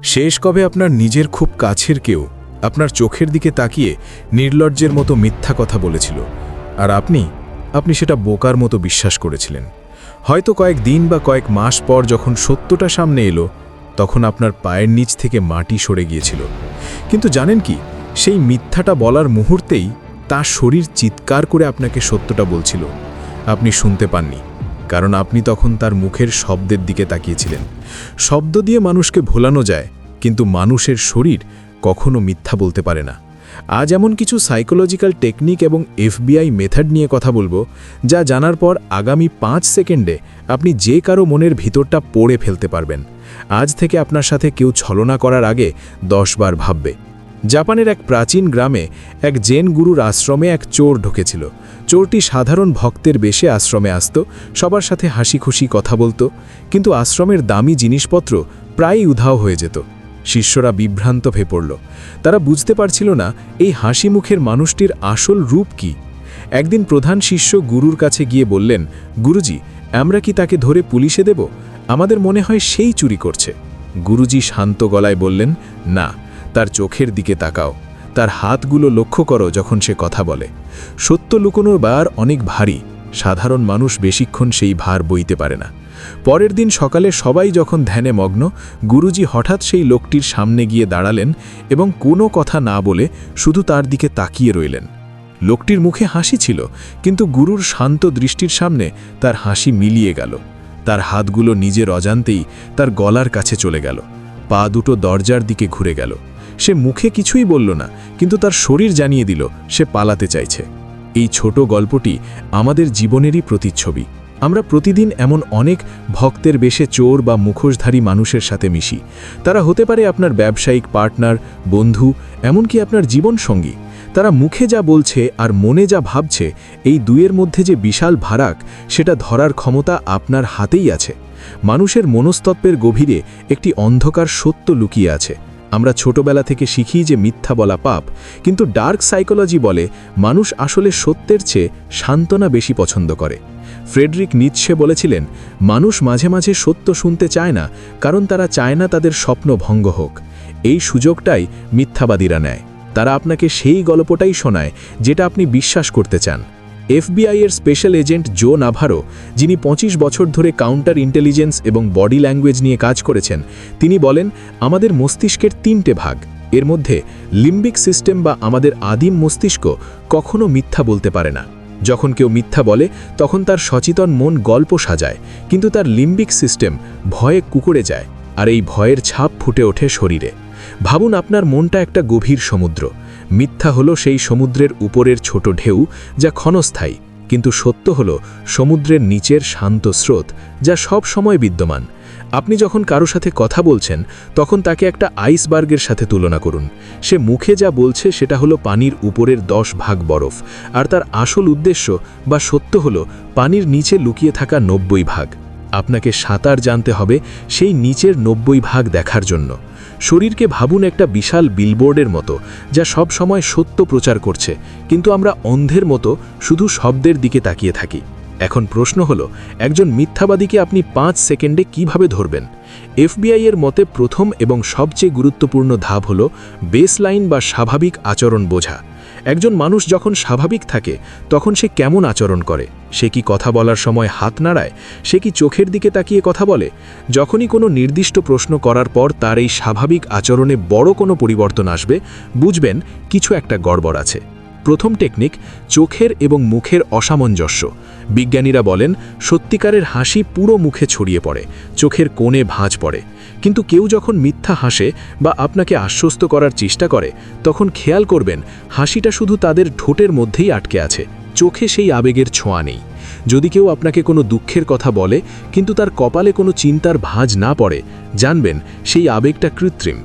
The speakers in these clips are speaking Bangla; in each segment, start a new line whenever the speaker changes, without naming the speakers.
শেষ কবে আপনার নিজের খুব কাছের কেউ আপনার চোখের দিকে তাকিয়ে নির্লজ্জের মতো মিথ্যা কথা বলেছিল, আর আপনি সেটা বোকার মতো বিশ্বাস করেছিলেন? হয়তো কয়েক দিন বা কয়েক মাস পর যখন সত্যটা সামনে এলো, তখন আপনার পায়ের নিচ থেকে মাটি সরে গিয়েছিল। কিন্তু জানেন কি, সেই মিথ্যাটা বলার মুহূর্তেই তার শরীর চিৎকার করে আপনাকে সত্যটা বলছিল। আপনি শুনতে পাননি, কারণ আপনি তখন তার মুখের শব্দের দিকে তাকিয়েছিলেন। শব্দ দিয়ে মানুষকে ভোলানো যায়, কিন্তু মানুষের শরীর কখনো মিথ্যা বলতে পারে না। আজ এমন কিছু সাইকোলজিক্যাল টেকনিক এবং এফবিআই মেথড নিয়ে কথা বলবো, যা জানার পর আগামী 5 সেকেন্ডে আপনি যে কারো মনের ভিতরটা পড়ে ফেলতে পারবেন। আজ থেকে আপনার সাথে কেউ ছলনা করার আগে 10 বার ভাববে। জাপানের এক প্রাচীন গ্রামে এক জেন গুরুর আশ্রমে এক চোর ঢুকেছিল। চোরটি সাধারণ ভক্তের বেশে আশ্রমে আসত, সবার সাথে হাসি খুশি কথা বলতো, কিন্তু আশ্রমের দামি জিনিসপত্র প্রায়ই উধাও হয়ে যেত। শিষ্যরা বিভ্রান্ত হয়ে পড়ল। তারা বুঝতে পারছিল না এই হাসি মুখের মানুষটির আসল রূপ কি। একদিন প্রধান শিষ্য গুরুর কাছে গিয়ে বললেন, গুরুজি, আমরা কি তাকে ধরে পুলিশে দেব? আমাদের মনে হয় সেই চুরি করছে। গুরুজি শান্ত গলায় বললেন, না, তার চোখের দিকে তাকাও, তার হাতগুলো লক্ষ্য করো যখন সে কথা বলে। সত্য লুকোনোর বার অনেক ভারী, সাধারণ মানুষ বেশিক্ষণ সেই ভার বইতে পারে না। পরের দিন সকালে সবাই যখন ধ্যানে মগ্ন, গুরুজি হঠাৎ সেই লোকটির সামনে গিয়ে দাঁড়ালেন এবং কোনো কথা না বলে শুধু তার দিকে তাকিয়ে রইলেন। লোকটির মুখে হাসি ছিল, কিন্তু গুরুর শান্ত দৃষ্টির সামনে তার হাসি মিলিয়ে গেল। তার হাতগুলো নিজের অজান্তেই তার গলার কাছে চলে গেল, পা দুটো দরজার দিকে ঘুরে গেল। সে মুখে কিছুই বলল না, কিন্তু তার শরীর জানিয়ে দিল সে পালাতে চাইছে। এই ছোট গল্পটি আমাদের জীবনেরই প্রতিচ্ছবি। আমরা প্রতিদিন এমন অনেক ভক্তের বেশে চোর বা মুখোশধারী মানুষের সাথে মিশি। তারা হতে পারে আপনার ব্যবসায়িক পার্টনার, বন্ধু, এমনকি আপনার জীবনসঙ্গী। তারা মুখে যা বলছে আর মনে যা ভাবছে, এই দুয়ের মধ্যে যে বিশাল ফারাক, সেটা ধরার ক্ষমতা আপনার হাতেই আছে। মানুষের মনস্তত্ত্বের গভীরে একটি অন্ধকার সত্য লুকিয়ে আছে। আমরা ছোটবেলা থেকে শিখি যে মিথ্যা বলা পাপ, কিন্তু ডার্ক সাইকোলজি বলে মানুষ আসলে সত্যের চেয়ে সান্ত্বনা বেশি পছন্দ করে। ফ্রেডরিক নিৎসে বলেছিলেন, মানুষ মাঝে মাঝে সত্য শুনতে চায় না, কারণ তারা চায় না তাদের স্বপ্ন ভঙ্গ হোক। এই সুযোগটাই মিথ্যাবাদীরা নেয়। তারা আপনাকে সেই গল্পটাই শোনায় যেটা আপনি বিশ্বাস করতে চান। এফবিআই এর স্পেশাল এজেন্ট জো নাভারো, যিনি 25 বছর ধরে কাউন্টার ইন্টেলিজেন্স এবং বডি ল্যাঙ্গুয়েজ নিয়ে কাজ করেছেন, তিনি বলেন, আমাদের মস্তিষ্কের 3টে ভাগ। এর মধ্যে লিম্বিক সিস্টেম বা আমাদের আদিম মস্তিষ্ক কখনো মিথ্যা বলতে পারে না। যখন কেউ মিথ্যা বলে, তখন তার সচেতন মন গল্প সাজায়, কিন্তু তার লিম্বিক সিস্টেম ভয়ে কুঁকড়ে যায়, আর এই ভয়ের ছাপ ফুটে ওঠে শরীরে। ভাবুন, আপনার মনটা একটা গভীর সমুদ্র। মিথ্যা হলো সেই সমুদ্রের উপরের ছোট ঢেউ, যা ক্ষণস্থায়ী, কিন্তু সত্য হলো সমুদ্রের নিচের শান্ত স্রোত, যা সব সময় বিদ্যমান। আপনি যখন কারো সাথে কথা বলছেন, তখন তাকে একটা আইসবার্গের সাথে তুলনা করুন। সে মুখে যা বলছে সেটা হলো পানির উপরের 10 ভাগ বরফ, আর তার আসল উদ্দেশ্য বা সত্য হলো পানির নিচে লুকিয়ে থাকা 90 ভাগ। আপনাকে সাঁতার জানতে হবে সেই নিচের 90 ভাগ দেখার জন্য। শরীরকে ভাবুন একটা বিশাল বিলবোর্ডের মতো, যা সব সময় সত্য প্রচার করছে, কিন্তু আমরা অন্ধের মতো শুধু শব্দের দিকে তাকিয়ে থাকি। এখন প্রশ্ন হলো, একজন মিথ্যাবাদীকে আপনি 5 সেকেন্ডে কিভাবে ধরবেন? এফবিআই এর মতে প্রথম এবং সবচেয়ে গুরুত্বপূর্ণ ধাপ হলো বেসলাইন বা স্বাভাবিক আচরণ বোঝা। একজন মানুষ যখন স্বাভাবিক থাকে, তখন সে কেমন আচরণ করে? সে কি কথা বলার সময় হাত নাড়ায়? সে কি চোখের দিকে তাকিয়ে কথা বলে? যখনই কোনো নির্দিষ্ট প্রশ্ন করার পর তার এই স্বাভাবিক আচরণে বড় কোনো পরিবর্তন আসবে, বুঝবেন কিছু একটা গড়বড় আছে। প্রথম টেকনিক, চোখের এবং মুখের অসামঞ্জস্য। বিজ্ঞানীরা বলেন, সত্যিকারের হাসি পুরো মুখে ছড়িয়ে পড়ে, চোখের কোণে ভাঁজ পড়ে। কিন্তু কেউ যখন মিথ্যা হাসে বা আপনাকে আশ্বস্ত করার চেষ্টা করে, তখন খেয়াল করবেন হাসিটা শুধু তাদের ঠোঁটের মধ্যেই আটকে আছে, চোখে সেই আবেগের ছোঁয়া নেই। যদি কেউ আপনাকে কোনো দুঃখের কথা বলে, কিন্তু তার কপালে কোনো চিন্তার ভাঁজ না পড়ে, জানবেন সেই আবেগটা কৃত্রিম।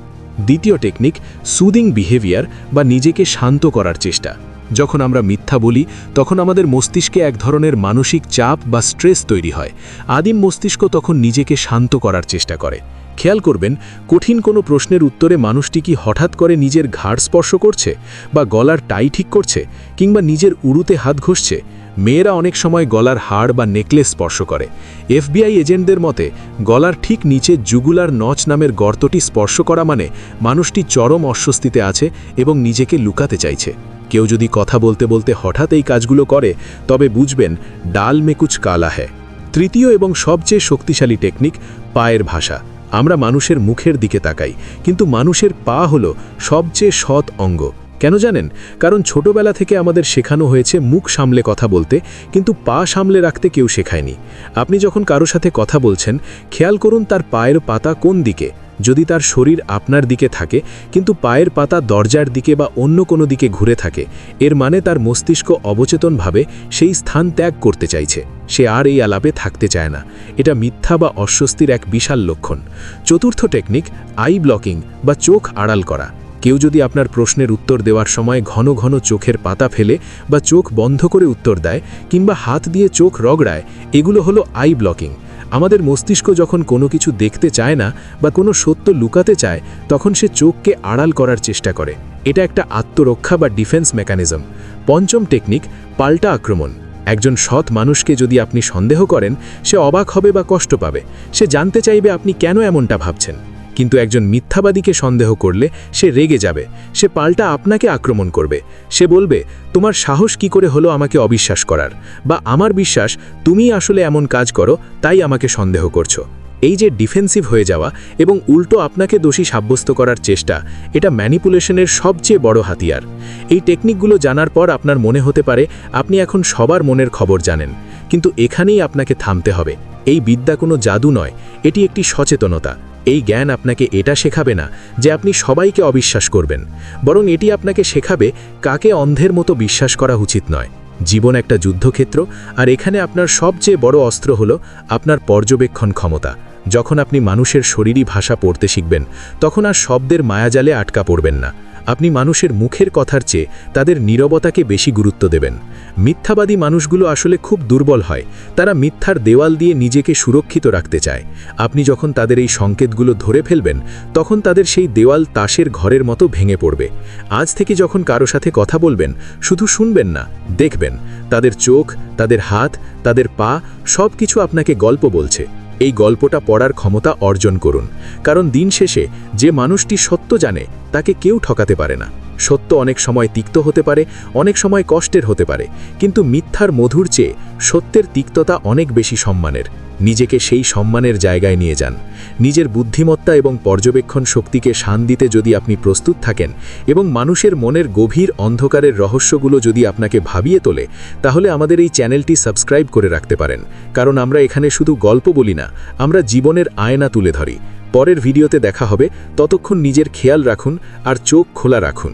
দ্বিতীয় টেকনিক, সুদিং বিহেভিয়ার বা নিজেকে শান্ত করার চেষ্টা। যখন আমরা মিথ্যা বলি, তখন আমাদের মস্তিষ্কে এক ধরনের মানসিক চাপ বা স্ট্রেস তৈরি হয়। আদিম মস্তিষ্ক তখন নিজেকে শান্ত করার চেষ্টা করে। খেয়াল করবেন, কঠিন কোনো প্রশ্নের উত্তরে মানুষটি কি হঠাৎ করে নিজের ঘাড় স্পর্শ করছে, বা গলার টাই ঠিক করছে, কিংবা নিজের উড়ুতে হাত ঘষছে। মেয়েরা অনেক সময় গলার হাড় বা নেকলেস স্পর্শ করে। FBI এজেন্টদের মতে গলার ঠিক নিচে জুগুলার নচ নামের গর্তটি স্পর্শ করা মানে মানুষটি চরম অস্বস্তিতে আছে এবং নিজেকে লুকাতে চাইছে। কেউ যদি কথা বলতে বলতে হঠাৎ এই কাজগুলো করে তবে বুঝবেন ডাল মে কুছ কালা হ্যায়। তৃতীয় এবং সবচেয়ে শক্তিশালী টেকনিক পায়ের ভাষা। আমরা মানুষের মুখের দিকে তাকাই, কিন্তু মানুষের পা হলো সবচেয়ে সৎ অঙ্গ। কেন জানেন? কারণ ছোটবেলা থেকে আমাদের শেখানো হয়েছে মুখ সামলে কথা বলতে, কিন্তু পা সামলে রাখতে কেউ শেখায়নি। আপনি যখন কারো সাথে কথা বলছেন, খেয়াল করুন তার পায়ের পাতা কোন দিকে। যদি তার শরীর আপনার দিকে থাকে কিন্তু পায়ের পাতা দরজার দিকে বা অন্য কোনো দিকে ঘুরে থাকে, এর মানে তার মস্তিষ্ক অবচেতনভাবে সেই স্থান ত্যাগ করতে চাইছে। সে আর এই আলাপে থাকতে চায় না। এটা মিথ্যা বা অস্বস্তির এক বিশাল লক্ষণ। চতুর্থ টেকনিক আই ব্লকিং বা চোখ আড়াল করা। কেউ যদি আপনার প্রশ্নের উত্তর দেওয়ার সময় ঘন ঘন চোখের পাতা ফেলে বা চোখ বন্ধ করে উত্তর দেয় কিংবা হাত দিয়ে চোখ রগড়ায়, এগুলো হলো আই ব্লকিং। আমাদের মস্তিষ্ক যখন কোনো কিছু দেখতে চায় না বা কোনো সত্য লুকাতে চায়, তখন সে চোখকে আড়াল করার চেষ্টা করে। এটা একটা আত্মরক্ষা বা ডিফেন্স মেকানিজম। পঞ্চম টেকনিক পাল্টা আক্রমণ। একজন সৎ মানুষকে যদি আপনি সন্দেহ করেন, সে অবাক হবে বা কষ্ট পাবে। সে জানতে চাইবে আপনি কেন এমনটা ভাবছেন। কিন্তু একজন মিথ্যাবাদীকে সন্দেহ করলে সে রেগে যাবে। সে পাল্টা আপনাকে আক্রমণ করবে। সে বলবে, তোমার সাহস কি করে হলো আমাকে অবিশ্বাস করার, বা আমার বিশ্বাস তুমি আসলে এমন কাজ করো তাই আমাকে সন্দেহ করছো। এই যে ডিফেন্সিভ হয়ে যাওয়া এবং উল্টো আপনাকে দোষী সাব্যস্ত করার চেষ্টা, এটা ম্যানিপুলেশনের সবচেয়ে বড় হাতিয়ার। এই টেকনিকগুলো জানার পর আপনার মনে হতে পারে আপনি এখন সবার মনের খবর জানেন, কিন্তু এখানেই আপনাকে থামতে হবে। এই বিদ্যা কোনো জাদু নয়, এটি একটি সচেতনতা। এই জ্ঞান আপনাকে এটা শেখাবে না যে আপনি সবাইকে অবিশ্বাস করবেন, বরং এটি আপনাকে শেখাবে কাকে অন্ধের মতো বিশ্বাস করা উচিত নয়। জীবন একটা যুদ্ধক্ষেত্র, আর এখানে আপনার সবচেয়ে বড় অস্ত্র হলো আপনার পর্যবেক্ষণ ক্ষমতা। যখন আপনি মানুষের শরীরী ভাষা পড়তে শিখবেন, তখন আর শব্দের মায়াজালে আটকা পড়বেন না। আপনি মানুষের মুখের কথার চেয়ে তাদের নীরবতাকে বেশি গুরুত্ব দেবেন। মিথ্যাবাদী মানুষগুলো আসলে খুব দুর্বল হয়। তারা মিথ্যার দেওয়াল দিয়ে নিজেকে সুরক্ষিত রাখতে চায়। আপনি যখন তাদের এই সংকেতগুলো ধরে ফেলবেন, তখন তাদের সেই দেওয়াল তাসের ঘরের মতো ভেঙে পড়বে। আজ থেকে যখন কারো সাথে কথা বলবেন, শুধু শুনবেন না, দেখবেন। তাদের চোখ, তাদের হাত, তাদের পা, সব কিছু আপনাকে গল্প বলছে। এই গল্পটা পড়ার ক্ষমতা অর্জন করুন, কারণ দিন শেষে যে মানুষটি সত্য জানে তাকে কেউ ঠকাতে পারে না। সত্য অনেক সময় তিক্ত হতে পারে, অনেক সময় কষ্টের হতে পারে, কিন্তু মিথ্যার মধুর চেয়ে সত্যের তিক্ততা অনেক বেশি সম্মানের। নিজেকে সেই সম্মানের জায়গায় নিয়ে যান। নিজের বুদ্ধিমত্তা এবং পর্যবেক্ষণ শক্তিকে শান দিতে যদি আপনি প্রস্তুত থাকেন এবং মানুষের মনের গভীর অন্ধকারের রহস্যগুলো যদি আপনাকে ভাবিয়ে তোলে, তাহলে আমাদের এই চ্যানেলটি সাবস্ক্রাইব করে রাখতে পারেন। কারণ আমরা এখানে শুধু গল্প বলি না, আমরা জীবনের আয়না তুলে ধরি। পরের ভিডিওতে দেখা হবে। ততক্ষণ নিজের খেয়াল রাখুন আর চোখ খোলা রাখুন।